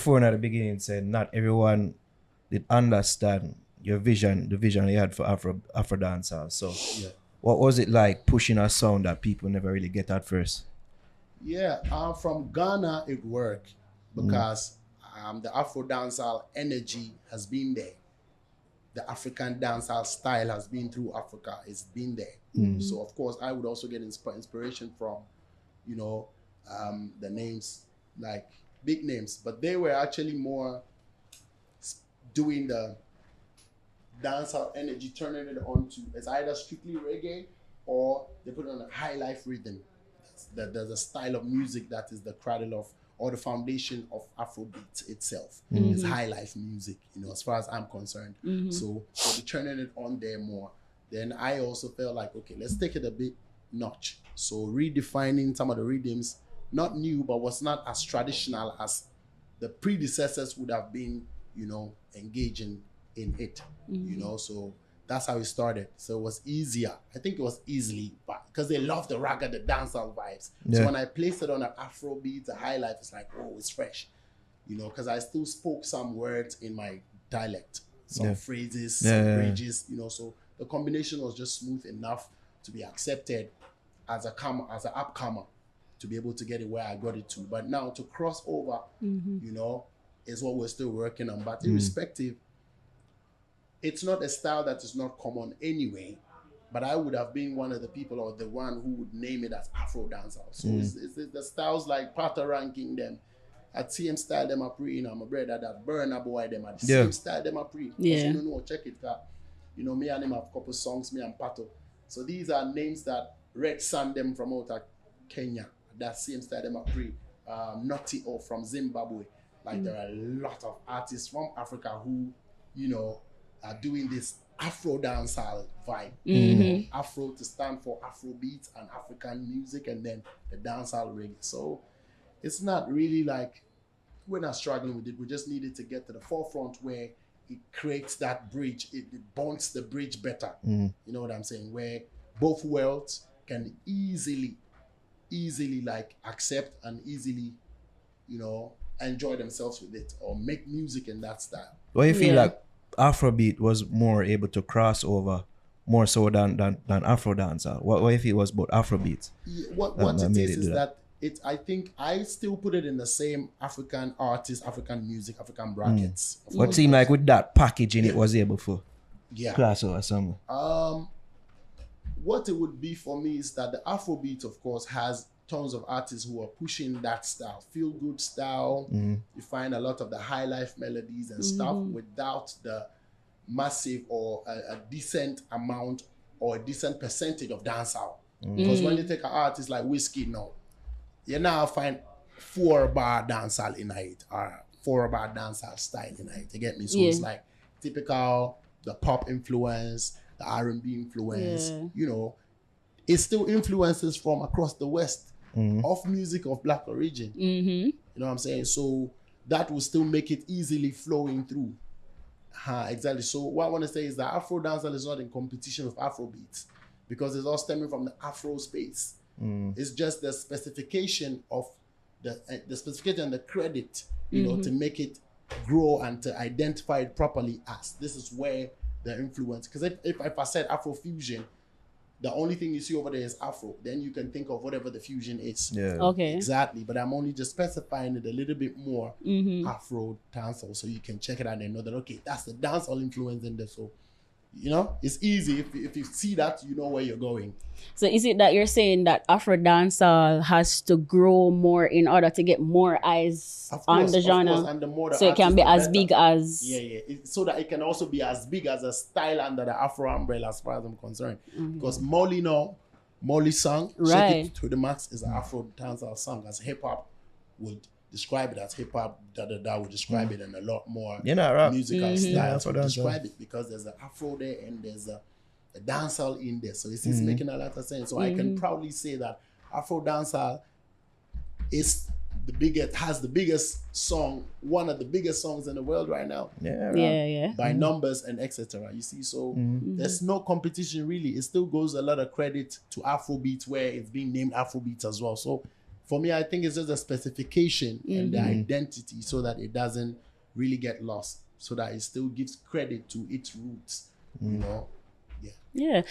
before at the beginning said not everyone did understand your vision, the vision you had for Afro dancehall. So Yeah. what was it like pushing a sound that people never really get at first? Yeah, from Ghana it worked because the Afro dancehall energy has been there. The African dancehall style has been through Africa. It's been there. So of course I would also get inspiration from, you know, the names like big names, but they were actually more doing the dancehall energy, turning it onto it's either strictly reggae or they put it on a high life rhythm. There's a style of music that is the cradle of or the foundation of Afrobeat itself. It's high life music, you know, as far as I'm concerned. So they're turning it on there more. Then I also felt like, okay, let's take it a bit notch. So redefining some of the rhythms, not new, but was not as traditional as the predecessors would have been, you know, engaging in it, you know. So that's how it started. So it was easier. I think it was easily, but because they love the ragga, the dancehall vibes. So when I placed it on an Afro beat, a high life, it's like, oh, it's fresh, you know, because I still spoke some words in my dialect, some phrases, some bridges, you know. So the combination was just smooth enough to be accepted as an upcomer, to be able to get it where I got it to. But now to cross over, you know, is what we're still working on. But irrespective, it's not a style that is not common anyway, but I would have been one of the people or the one who would name it as Afro dancehall. So it's the styles like Pata ranking them at same style them are pre, you know, my brother that Burna Boy them at the same style them are pre. Yeah. You know, check it out. You know, me and him have a couple songs, me and Pato. So these are names that Red Sun them from out of Kenya, that same style them are pre. Naughty or from Zimbabwe. Like there are a lot of artists from Africa who, you know, are doing this Afro dancehall vibe. You know, Afro to stand for Afro beats and African music, and then the dancehall reggae. So it's not really like we're not struggling with it. We just needed to get to the forefront where it creates that bridge. It bonds the bridge better. You know what I'm saying? Where both worlds can easily like accept and easily, you know, enjoy themselves with it or make music in that style. What you feel like Afrobeat was more able to cross over more so than Afro dancehall? What you feel was about Afrobeat? Yeah, what it is that I think I still put it in the same African artists, African music, African brackets. What seemed like with that packaging it was able to cross over somewhere. What it would be for me is that the Afrobeat, of course, has tons of artists who are pushing that style, feel good style. You find a lot of the high life melodies and stuff without the massive or a decent amount or a decent percentage of dancehall. Because when you take an artist like Whiskey now, you now find 4-bar dancehall in it or 4-bar dancehall style in it. You get me? So it's like typical the pop influence, the R&B influence, you know, it still influences from across the West of music of Black origin. You know what I'm saying? So that will still make it easily flowing through. Exactly. So what I want to say is that Afro dancehall is not in competition with Afro beats because it's all stemming from the Afro space. It's just the specification of the specification and the credit, you know, to make it grow and to identify it properly as this is where the influence. Because if I said Afro fusion, the only thing you see over there is Afro. Then you can think of whatever the fusion is. Okay. Exactly. But I'm only just specifying it a little bit more Afro dancehall, so you can check it out and know that okay, that's the dancehall influence in there. So, you know, it's easy if you see that, you know where you're going. So is it that you're saying that Afro dancehall has to grow more in order to get more eyes on the genre? Of course, and the more the so it can be as better. big as so that it can also be as big as a style under the Afro umbrella, as far as I'm concerned. Because Molly song, Shake It to the Max, is an Afro dancehall song, as hip hop would describe it as hip hop. That would describe it in a lot more musical styles to describe it, because there's an Afro there and there's a dancehall in there. So it's making a lot of sense. So I can proudly say that Afro dancehall is has the biggest song, one of the biggest songs in the world right now. By numbers and etc. You see, so there's no competition really. It still goes a lot of credit to Afrobeat, where it's being named Afrobeat as well. So For me, I think it's just a specification and the identity so that it doesn't really get lost, so that it still gives credit to its roots, you know? Yeah. Yeah.